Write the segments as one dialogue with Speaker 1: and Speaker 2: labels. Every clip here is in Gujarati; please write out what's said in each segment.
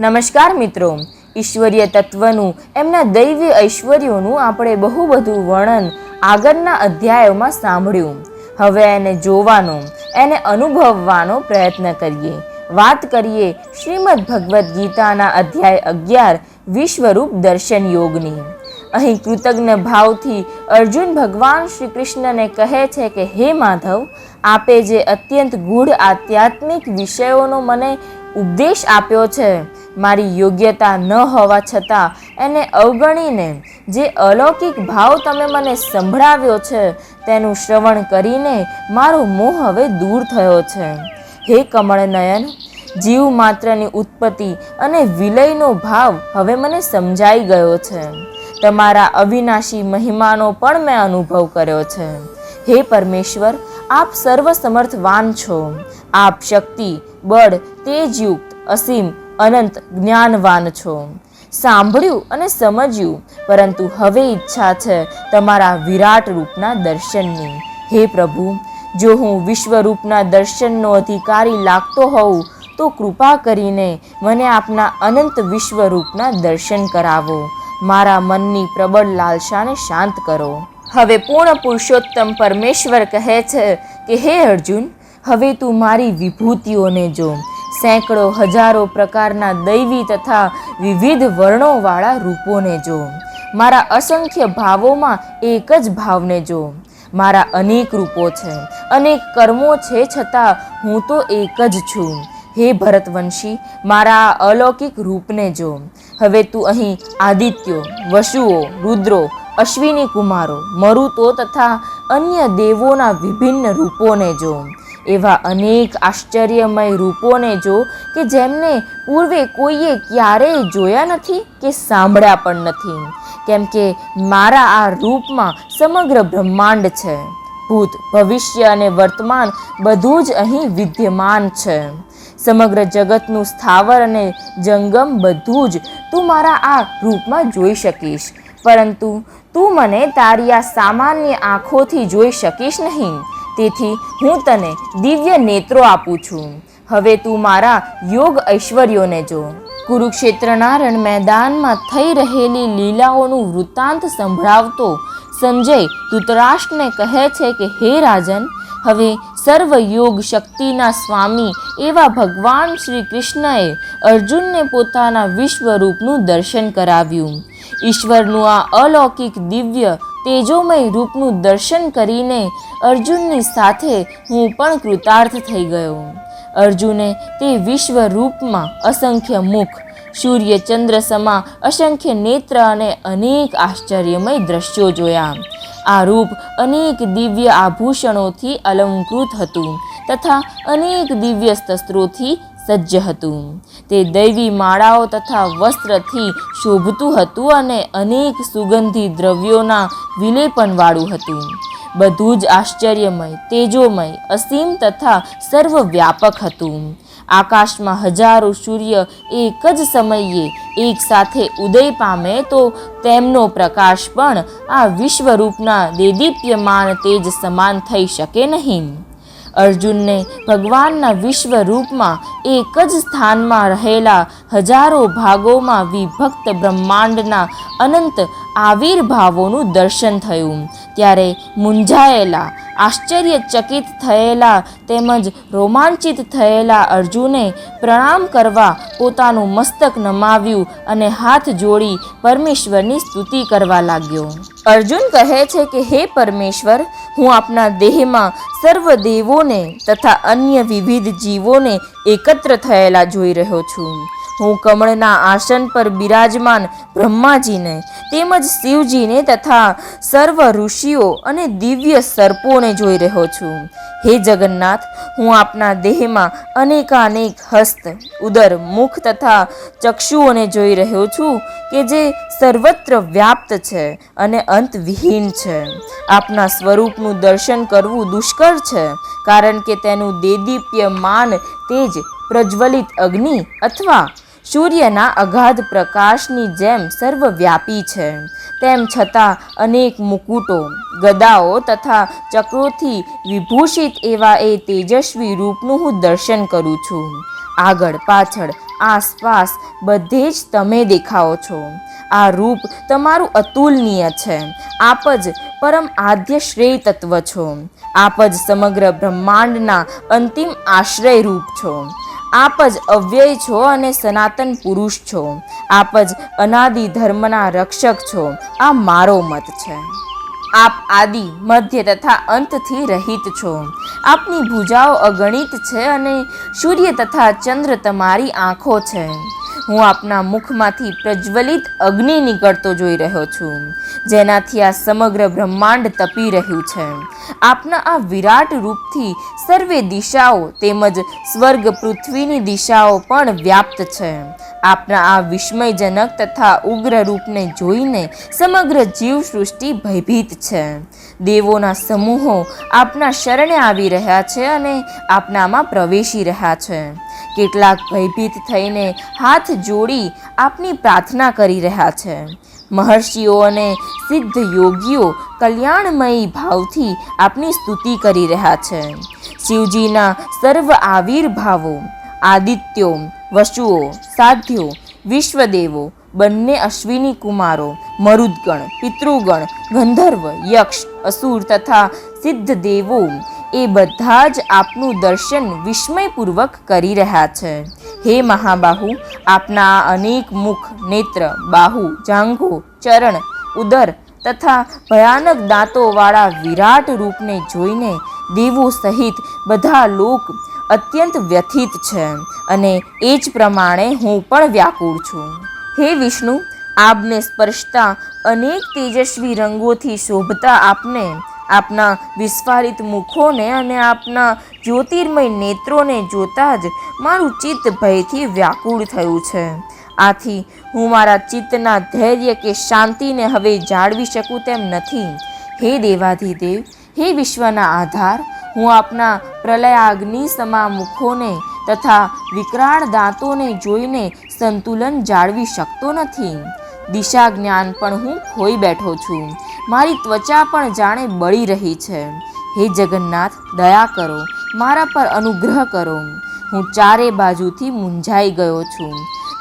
Speaker 1: નમસ્કાર મિત્રો, ઈશ્વરીય તત્વનું એમના દૈવી ઐશ્વર્યોનું આપણે બહુ બધું વર્ણન આગળના અધ્યાયોમાં સાંભળ્યું. હવે એને જોવાનો, એને અનુભવવાનો પ્રયત્ન કરીએ. વાત કરીએ શ્રીમદ ભગવદ્ ગીતાના અધ્યાય 11 વિશ્વરૂપ દર્શન યોગની. અહીં કૃતજ્ઞ ભાવથી અર્જુન ભગવાન શ્રી કૃષ્ણને કહે છે કે હે માધવ, આપે જે અત્યંત ગૂઢ આધ્યાત્મિક વિષયોનો મને ઉપદેશ આપ્યો છે, મારી યોગ્યતા ન હોવા છતાં એને અવગણીને જે અલૌકિક ભાવ તમે મને સંભળાવ્યો છે તેનું શ્રવણ કરીને મારો મોહ હવે દૂર થયો છે. હે કમળનયન, જીવ માત્રની ઉત્પત્તિ અને વિલયનો ભાવ હવે મને સમજાઈ ગયો છે. તમારા અવિનાશી મહિમાનો પણ મેં અનુભવ કર્યો છે. હે પરમેશ્વર, આપ સર્વસમર્થવાન છો. આપ શક્તિ, બળ, તેજયુક્ત, અસીમ, અનંત જ્ઞાનવાન છો. સાંભળ્યું અને સમજ્યું, પરંતુ હવે ઈચ્છા છે તમારા વિરાટ રૂપના દર્શનની. હે પ્રભુ, જો હું વિશ્વરૂપના દર્શનનો અધિકારી લાગતો હોઉં તો કૃપા કરીને મને આપના અનંત વિશ્વરૂપના દર્શન કરાવો. મારા મનની પ્રબળ લાલસાને શાંત કરો. હવે પૂર્ણ પુરુષોત્તમ પરમેશ્વર કહે છે કે હે અર્જુન, હવે તું મારી વિભૂતિઓને જો. સેંકડો હજારો પ્રકારના દૈવી તથા વિવિધ વર્ણોવાળા રૂપોને જો. મારા અસંખ્ય ભાવોમાં એક જ ભાવને જો. મારા અનેક રૂપો છે, અનેક કર્મો છે, છતાં હું તો એક જ છું. હે ભરતવંશી, મારા અલૌકિક રૂપને જો. હવે તું અહીં આદિત્યો, વસુઓ, રુદ્રો, અશ્વિની કુમારો, મરુતો તથા અન્ય દેવોના વિભિન્ન રૂપોને જો. એવા અનેક આશ્ચર્યમય રૂપોને જો કે જેમને પૂર્વે કોઈએ ક્યારેય જોયા નથી કે સાંભળ્યા પણ નથી. કેમ કે મારા આ રૂપમાં સમગ્ર બ્રહ્માંડ છે. ભૂત, ભવિષ્ય અને વર્તમાન બધું જ અહીં વિદ્યમાન છે. સમગ્ર જગતનું સ્થાવર અને જંગમ બધું જ તું મારા આ રૂપમાં જોઈ શકીશ, પરંતુ તું મને તારી આ સામાન્ય આંખોથી જોઈ શકીશ નહીં. તેથી હું તને દિવ્ય નેત્રો આપું છું. હવે તું મારા યોગ ઐશ્વર્યોને જો. કુરુક્ષેત્રના રણ મેદાનમાં થઈ રહેલી લીલાઓનું વૃત્તાંત સંભળાવતો સંજય ધૃતરાષ્ટ્રને કહે છે કે હે રાજન, હવે સર્વ યોગ શક્તિના સ્વામી એવા ભગવાન શ્રી કૃષ્ણએ અર્જુનને પોતાના વિશ્વરૂપનું દર્શન કરાવ્યું. ઈશ્વરનું આ અલૌકિક દિવ્ય તેજોમય રૂપનું દર્શન કરીને અર્જુનની સાથે હું પણ કૃતાર્થ થઈ ગયો. અર્જુને તે વિશ્વ રૂપમાં અસંખ્ય મુખ, સૂર્ય ચંદ્ર સમા અસંખ્ય નેત્ર અને અનેક આશ્ચર્યમય દ્રશ્યો જોયા. આ રૂપ અનેક દિવ્ય આભૂષણોથી અલંકૃત હતું તથા અનેક દિવ્ય શસ્ત્રોથી સજ્જ હતું. તે દૈવી માળાઓ તથા વસ્ત્રથી શોભતું હતું અને અનેક સુગંધી દ્રવ્યોના વિલેપનવાળું હતું. બધું જ આશ્ચર્યમય, તેજોમય, અસીમ તથા સર્વવ્યાપક હતું. આકાશમાં હજારો સૂર્ય એક જ સમયે એક સાથે ઉદય પામે તો તેમનો પ્રકાશ પણ આ વિશ્વરૂપના દેદીપ્યમાન તેજ સમાન થઈ શકે નહીં. અર્જુનને ભગવાનના વિશ્વ રૂપમાં એક જ સ્થાનમાં રહેલા હજારો ભાગોમાં વિભક્ત બ્રહ્માંડના અનંત આવિર્ભાવોનું દર્શન થયું. ત્યારે મૂંઝાયેલા, આશ્ચર્યચકિત થયેલા તેમજ રોમાંચિત થયેલા અર્જુને પ્રણામ કરવા પોતાનું મસ્તક નમાવ્યું અને હાથ જોડી પરમેશ્વરની સ્તુતિ કરવા લાગ્યો. અર્જુન કહે છે કે હે પરમેશ્વર, હું આપના દેહમાં સર્વ દેવોને તથા અન્ય વિવિધ જીવોને એકત્ર થયેલા જોઈ રહ્યો છું. હું કમળના આસન પર બિરાજમાન બ્રહ્માજીને તેમજ શિવજીને તથા સર્વ ઋષિઓ અને દિવ્ય સર્પોને જોઈ રહ્યો છું. હે જગન્નાથ, હું આપના દેહમાં અનેકાનેક હસ્ત, ઉદર, મુખ તથા ચક્ષુઓને જોઈ રહ્યો છું કે જે સર્વત્ર વ્યાપ્ત છે અને અંતવિહીન છે. આપના સ્વરૂપનું દર્શન કરવું દુષ્કર છે, કારણ કે તેનું દેદીપ્યમાન તેજ પ્રજ્વલિત અગ્નિ અથવા સૂર્યના અગાધ પ્રકાશની જેમ સર્વવ્યાપી છે. તેમ છતાં અનેક મુકુટો, ગદાઓ તથા ચક્રોથી વિભૂષિત એવા એ તેજસ્વી રૂપનું હું દર્શન કરું છું. આગળ પાછળ આસપાસ બધે જ તમે દેખાઓ છો. આ રૂપ તમારું અતુલનીય છે. આપ જ પરમ આદ્ય શ્રેય તત્વ છો. આપ જ સમગ્ર બ્રહ્માંડના અંતિમ આશ્રય રૂપ છો. આપ જ અવ્યય છો અને સનાતન પુરુષ છો. આપ જ અનાદિ ધર્મના રક્ષક છો. આ મારો મત છે. આપ આદિ મધ્ય તથા અંતથી રહિત છો. આપની ભુજાઓ અગણિત છે અને સૂર્ય તથા ચંદ્ર તમારી આંખો છે. હું આપના મુખમાંથી પ્રજ્વલિત અગ્નિ નીકળતો જોઈ રહ્યો છું, જેનાથી આ સમગ્ર બ્રહ્માંડ તપી રહ્યું છે. આપના આ વિરાટ રૂપથી સર્વે દિશાઓ તેમજ સ્વર્ગ પૃથ્વીની દિશાઓ પણ વ્યાપ્ત છે. આપના આ વિસ્મયજનક તથા ઉગ્ર રૂપને જોઈને સમગ્ર જીવસૃષ્ટિ ભયભીત છે. દેવોના સમૂહો આપના શરણે આવી રહ્યા છે અને આપનામાં પ્રવેશી રહ્યા છે. કેટલાક ભયભીત થઈને હાથ જોડી આપની પ્રાર્થના કરી રહ્યા છે. મહર્ષિઓ અને સિદ્ધ યોગીઓ કલ્યાણમયી ભાવથી આપની સ્તુતિ કરી રહ્યા છે. શિવજીના સર્વ આવિર્ભાવો, આદિત્યો, વસુઓ, સાધ્યો, વિશ્વદેવો, બંને અશ્વિની કુમારો, મરુદગણ, પિતૃગણ, ગંધર્વ, યક્ષ, અસુર તથા સિદ્ધ દેવો એ બધા જ આપનું દર્શન વિસ્મયપૂર્વક કરી રહ્યા છે. હે મહાબાહુ, આપના અનેક મુખ, નેત્ર, બાહુ, જાંઘો, ચરણ, ઉદર તથા ભયાનક દાંતોવાળા વિરાટ રૂપને જોઈને દેવો સહિત બધા લોક અત્યંત વ્યથિત છે અને એ જ પ્રમાણે હું પણ વ્યાકુળ છું. હે વિષ્ણુ, આપને સ્પર્શતા અનેક તેજસ્વી રંગોથી શોભતા આપને, આપના વિસ્ફારિત મુખોને અને આપના જ્યોતિર્મય નેત્રોને જોતા જ મારું ચિત્ત ભયથી વ્યાકુળ થયું છે. આથી હું મારા ચિત્તના ધૈર્ય કે શાંતિને હવે જાળવી શકું તેમ નથી. હે દેવાધિદેવ, હે વિશ્વના આધાર, હું આપના પ્રલયાગ્નિ સમા મુખોને તથા વિકરાળ દાંતોને જોઈને સંતુલન જાળવી શકતો નથી. દિશા જ્ઞાન પણ હું ખોઈ બેઠો છું. મારી ત્વચા પણ જાણે બળી રહી છે. હે જગન્નાથ, દયા કરો, મારા પર અનુગ્રહ કરો. હું ચારે બાજુથી મૂંઝાઈ ગયો છું.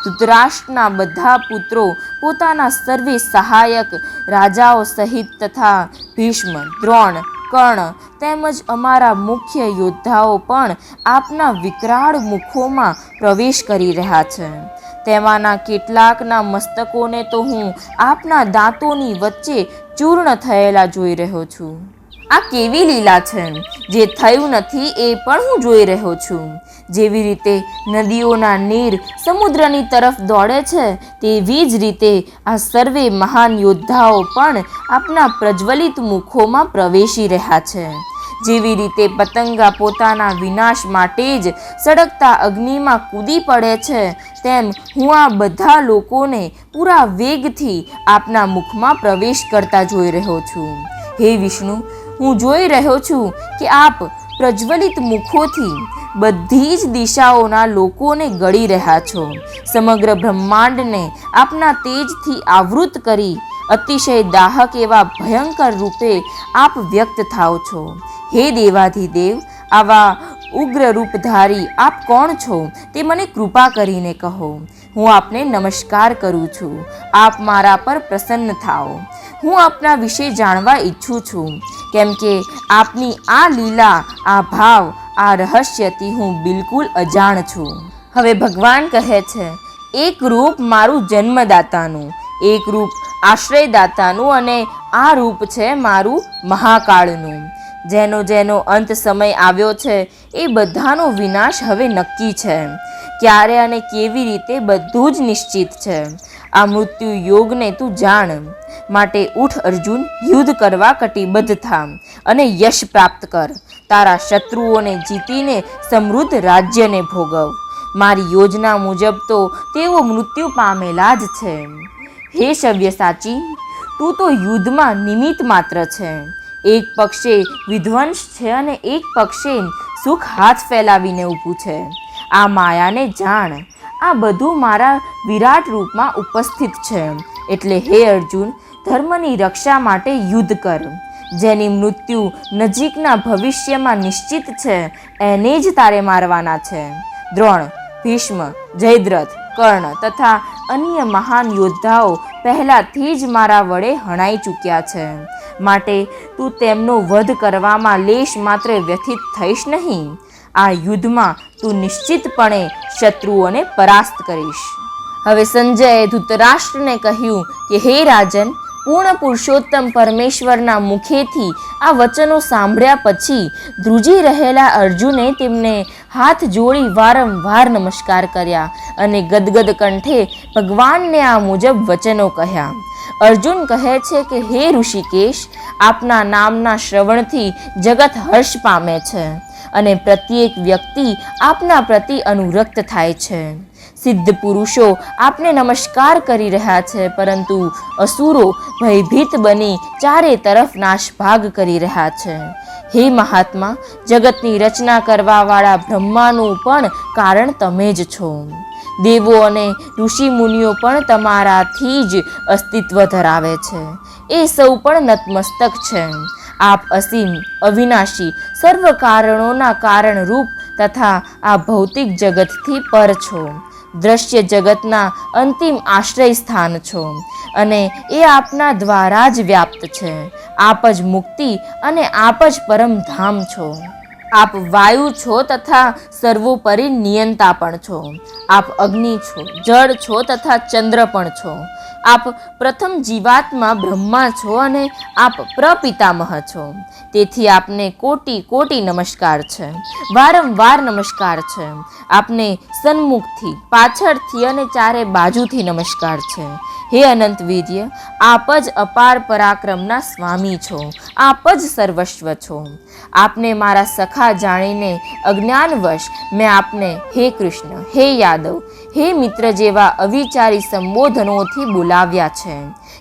Speaker 1: ધૃતરાષ્ટ્રના બધા પુત્રો પોતાના સર્વે સહાયક રાજાઓ સહિત તથા ભીષ્મ, દ્રોણ, કર્ણ તેમજ અમારા મુખ્ય યોદ્ધાઓ પણ આપના વિકરાળ મુખોમાં પ્રવેશ કરી રહ્યા છે. તેમાંના કેટલાકના મસ્તકોને તો હું આપના દાંતોની વચ્ચે ચૂર્ણ થયેલા જોઈ રહ્યો છું. આ કેવી લીલા છે! જે થયું નથી એ પણ હું જોઈ રહ્યો છું. જેવી રીતે નદીઓના નીર સમુદ્રની તરફ દોડે છે, તેવી જ રીતે આ સર્વે મહાન યોદ્ધાઓ પણ આપના પ્રજ્વલિત મુખોમાં પ્રવેશી રહ્યા છે. જેવી રીતે પતંગા પોતાના વિનાશ માટે જ સળગતા અગ્નિમાં કૂદી પડે છે, તેમ હું આ બધા લોકોને પૂરા વેગથી આપના મુખમાં પ્રવેશ કરતા જોઈ રહ્યો છું. હે વિષ્ણુ, હું જોઈ રહ્યો છું કે આપ પ્રજ્વલિત મુખોથી બધી જ દિશાઓના લોકોને ગળી રહ્યા છો. સમગ્ર બ્રહ્માંડને આપના તેજથી આવૃત કરી અતિશય દાહક એવા ભયંકર રૂપે આપ વ્યક્ત થાઓ છો. હે દેવાધિદેવ, આવા ઉગ્ર રૂપધારી આપ કોણ છો તે મને કૃપા કરીને કહો. હું આપને નમસ્કાર કરું છું. આપ મારા પર પ્રસન્ન થાઓ. હું આપના વિશે જાણવા ઈચ્છું છું, કેમ કે આપની આ લીલા, આ ભાવ, આ રહસ્યથી હું બિલકુલ અજાણ છું. હવે ભગવાન કહે છે, એક રૂપ મારું જન્મદાતાનું, એક રૂપ આશ્રયદાતાનું અને આ રૂપ છે મારું મહાકાળનું. જેનો જેનો અંત સમય આવ્યો છે એ બધાનો વિનાશ હવે નક્કી છે. ક્યારે અને કેવી રીતે બધું જ નિશ્ચિત છે. આ મૃત્યુ યોગને તું જાણ. માટે ઉઠ અર્જુન, યુદ્ધ કરવા કટિબદ્ધ થા અને યશ પ્રાપ્ત કર. તારા શત્રુઓને જીતીને સમૃદ્ધ રાજ્યને ભોગવ. મારી યોજના મુજબ તો તેઓ મૃત્યુ પામેલા જ છે. હે સવ્યસાચી, તું તો યુદ્ધમાં નિમિત્ત માત્ર છે. એક પક્ષે વિધ્વંસ છે અને એક પક્ષે સુખ હાથ ફેલાવીને ઊભું છે. આ માયાને જાણ. આ બધું મારા વિરાટ રૂપમાં ઉપસ્થિત છે. એટલે હે અર્જુન, ધર્મની રક્ષા માટે યુદ્ધ કર. જેની મૃત્યુ નજીકના ભવિષ્યમાં નિશ્ચિત છે એને જ તારે મારવાના છે. દ્રોણ, ભીષ્મ, જયદ્રથ, કર્ણ તથા અન્ય મહાન યોદ્ધાઓ પહેલાંથી જ મારા વડે હણાઈ ચૂક્યા છે, માટે તું તેમનો વધ કરવામાં લેશ માત્ર વ્યથિત થઈશ નહીં. આ યુદ્ધમાં તું નિશ્ચિતપણે શત્રુઓને પરાસ્ત કરીશ. હવે સંજયે ધૃતરાષ્ટ્રને કહ્યું કે હે રાજન, પૂર્ણ પુરુષોત્તમ પરમેશ્વરના મુખેથી આ વચનો સાંભળ્યા પછી ધ્રુજી રહેલા અર્જુને તેમને હાથ જોડી વારંવાર નમસ્કાર કર્યા અને ગદગદ કંઠે ભગવાનને આ મુજબ વચનો કહ્યા. અર્જુન કહે છે કે હે ઋષિકેશ, આપના નામના શ્રવણથી જગત હર્ષ પામે છે અને પ્રત્યેક વ્યક્તિ આપના પ્રતિ અનુરક્ત થાય છે. સિદ્ધ પુરુષો આપને નમસ્કાર કરી રહ્યા છે, પરંતુ અસુરો ભયભીત બની ચારે તરફ નાશભાગ કરી રહ્યા છે. હે મહાત્મા, જગતની રચના કરવાવાળા બ્રહ્માનું પણ કારણ તમે જ છો. દેવો અને ઋષિ મુનિઓ પણ તમારાથી જ અસ્તિત્વ ધરાવે છે. એ સૌ પણ નતમસ્તક છે. આપ અસીમ, અવિનાશી, સર્વ કારણોના કારણરૂપ તથા આ ભૌતિક જગતથી પર છો. દ્રશ્ય જગતના અંતિમ આશ્રય સ્થાન છો અને એ આપના દ્વારા જ વ્યાપ્ત છે. આપ જ મુક્તિ અને આપ જ પરમધામ છો. આપ વાયુ છો તથા સર્વોપરી નિયંતા પણ છો. આપ અગ્નિ છો, જળ છો તથા ચંદ્ર પણ છો. આપ પ્રથમ જીવાત્મા બ્રહ્મા છો અને આપ પ્રપિતામહ છો. તેથી આપને કોટી કોટી નમસ્કાર છે, વારંવાર નમસ્કાર છે. આપને સન્મુખથી, પાછળથી અને ચારે બાજુથી નમસ્કાર છે. હે અનંત વીર્ય, આપ જ અપાર પરાક્રમના સ્વામી છો. આપ જ સર્વસ્વ છો. આપને મારા સખા જાણીને અજ્ઞાનવશ મેં આપને હે કૃષ્ણ, હે યાદવ, હે મિત્ર જેવા અવિચારી સંબોધનોથી બોલાવ્યા છે,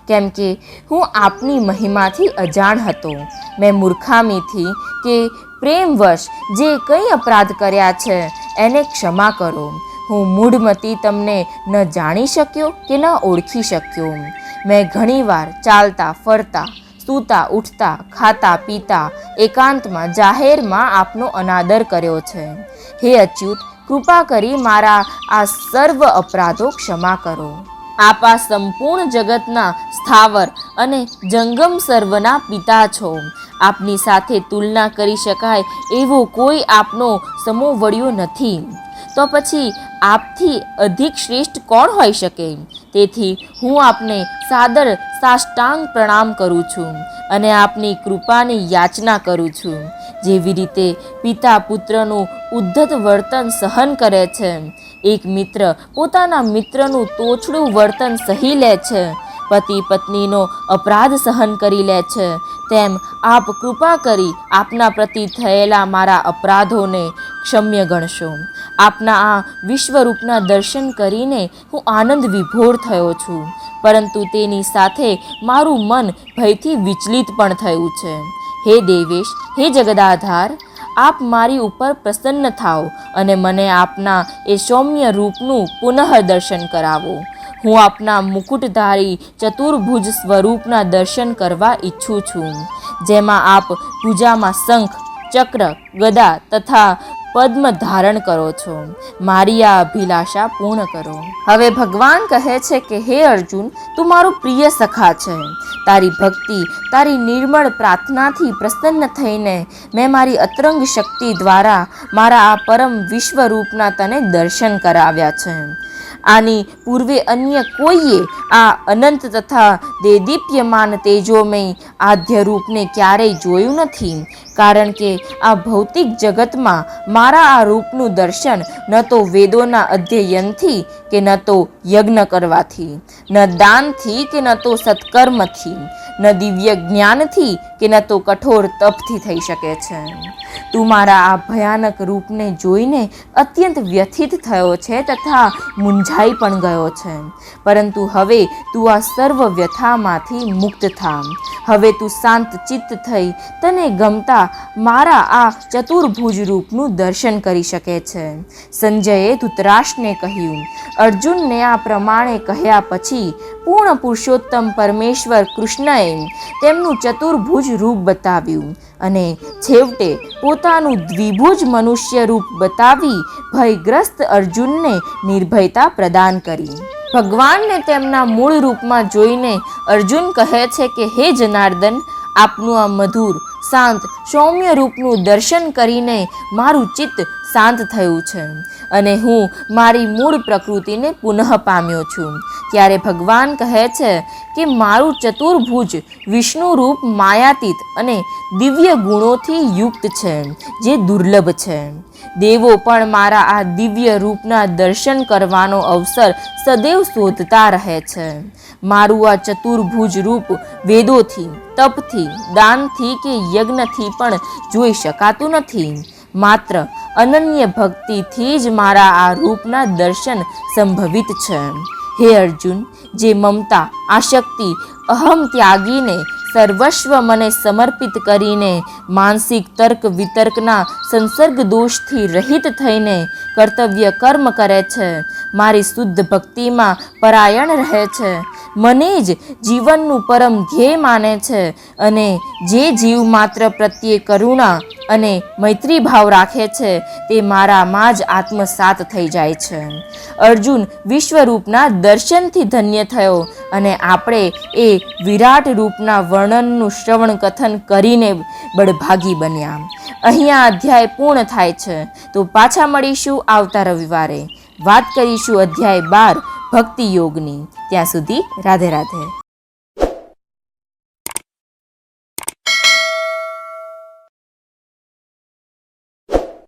Speaker 1: કેમ કે હું આપની મહિમાથી અજાણ હતો. મેં મૂર્ખામીથી કે પ્રેમવશ જે કંઈ અપરાધ કર્યા છે એને ક્ષમા કરો. હું મૂઢમતી તમને ન જાણી શક્યો કે ન ઓળખી શક્યો. મેં ઘણીવાર ચાલતા ફરતા, સૂતા ઉઠતા, ખાતા પીતા, એકાંતમાં, જાહેરમાં આપનો અનાદર કર્યો છે. હે અચ્યુત, કૃપા કરી મારા આ સર્વ અપરાધો ક્ષમા કરો. આપ આ સંપૂર્ણ જગતના સ્થાવર અને જંગમ સર્વના પિતા છો. આપની સાથે તુલના કરી શકાય એવો કોઈ આપનો સમોવડિયો નથી. તો પછી આપથી અધિક શ્રેષ્ઠ કોણ હોઈ શકે? તેથી હું આપને સાદર સાષ્ટાંગ પ્રણામ કરું છું અને આપની કૃપાની યાચના કરું છું. જેવી રીતે પિતા પુત્રનું ઉદ્ધત વર્તન સહન કરે છે, એક મિત્ર પોતાના મિત્રનું તોછડું વર્તન સહી લે છે, પતિ પત્નીનો અપરાધ સહન કરી લે છે, તેમ આપ કૃપા કરી આપના પ્રતિ થયેલા મારા અપરાધોને ક્ષમ્ય ગણશો. આપના આ વિશ્વરૂપના દર્શન કરીને હું આનંદ વિભોર થયો છું, પરંતુ તેની સાથે મારું મન ભયથી વિચલિત પણ થયું છે. હે દેવેશ, હે જગદાધાર, આપ મારી ઉપર પ્રસન્ન થાઓ અને મને આપના એ સૌમ્ય રૂપનું પુનઃ દર્શન કરાવો. હું આપના મુકુટધારી ચતુર્ભુજ સ્વરૂપના દર્શન કરવા ઈચ્છું છું, જેમાં આપ ભુજામાં શંખ, ચક્ર, ગદા તથા પદ્મ ધારણ કરો છો. મારી આ અભિલાષા પૂર્ણ કરો. હવે ભગવાન કહે છે કે હે અર્જુન, તું મારો પ્રિય સખા છે. તારી ભક્તિ, તારી નિર્મળ પ્રાર્થનાથી પ્રસન્ન થઈને મેં મારી અતરંગ શક્તિ દ્વારા મારા આ પરમ વિશ્વરૂપના તને દર્શન કરાવ્યા છે. આની પૂર્વે અન્ય કોઈએ આ અનંત તથા દેદીપ્યમાન તેજોમય આદ્ય રૂપને ક્યારેય જોયું નથી, કારણ કે આ ભૌતિક જગતમાં મારા આ રૂપનું દર્શન ન તો વેદોના અધ્યયનથી કે ન તો યજ્ઞ કરવાથી, ન દાનથી કે ન તો સત્કર્મથી, ન દિવ્ય જ્ઞાનથી કે ન તો કઠોર તપથી થઈ શકે છે. તું મારા આ ભયાનક રૂપને જોઈને અત્યંત વ્યથિત થયો છે તથા મૂંઝાઈ પણ ગયો છે, પરંતુ હવે તું આ સર્વ વ્યથામાંથી મુક્ત થા. હવે તું શાંત ચિત્ત થઈ તને ગમતા મારા આ ચતુર્ભુજ રૂપનું દર્શન કરી શકે છે. સંજયે ધૃતરાષ્ટ્રને કહ્યું. અર્જુનને આ પ્રમાણે કહ્યા પછી પૂર્ણ પુરુષોત્તમ પરમેશ્વર કૃષ્ણએ લઈ તેમનું ચતુર્ભુજ રૂપ બતાવ્યું અને છેવટે પોતાનું દ્વિભુજ મનુષ્ય રૂપ બતાવી ભયગ્રસ્ત અર્જુનને નિર્ભયતા પ્રદાન કરી. ભગવાનને તેમના મૂળ રૂપમાં જોઈને અર્જુન કહે છે કે હે જનાર્દન, આપનું આ મધુર શાંત સૌમ્ય રૂપનું દર્શન કરીને મારું ચિત્ત શાંત થયું છે અને હું મારી મૂળ પ્રકૃતિને પુનઃ પામ્યો છું. ત્યારે ભગવાન કહે છે કે મારું ચતુર્ભુજ વિષ્ણુ રૂપ માયાતીત અને દિવ્ય ગુણોથી યુક્ત છે, જે દુર્લભ છે. દેવો પણ મારા આ દિવ્ય રૂપના દર્શન કરવાનો અવસર સદૈવ શોધતા રહે છે. મારું આ ચતુર્ભુજ રૂપ વેદોથી, તપથી, દાનથી કે યજ્ઞથી પણ જોઈ શકાતું નથી. માત્ર અનન્ય ભક્તિથી જ મારા આ રૂપના દર્શન સંભવિત છે. હે અર્જુન, જે મમતા, આશક્તિ, અહમ ત્યાગીને સર્વસ્વ મને સમર્પિત કરીને માનસિક તર્ક વિતર્કના સંસર્ગ દોષથી રહિત થઈને કર્તવ્ય કર્મ કરે છે, મારી શુદ્ધ ભક્તિમાં પરાયણ રહે છે, મને જ જીવનનું પરમ ધ્યેય માને છે અને જે જીવ માત્ર પ્રત્યે કરુણા અને મૈત્રી ભાવ રાખે છે તે મારામાં જ આત્મસાત થઈ જાય છે. અર્જુન વિશ્વરૂપના દર્શનથી ધન્ય થયો અને આપણે એ વિરાટ રૂપના વર્ણનનું શ્રવણ કથન કરીને બળભાગી બન્યા. અહીંયા અધ્યાય પૂર્ણ થાય છે. તો પાછા મળીશું આવતા રવિવારે. વાત કરીશું અધ્યાય 12 ભક્તિ યોગની. ત્યાં સુધી રાધે રાધે.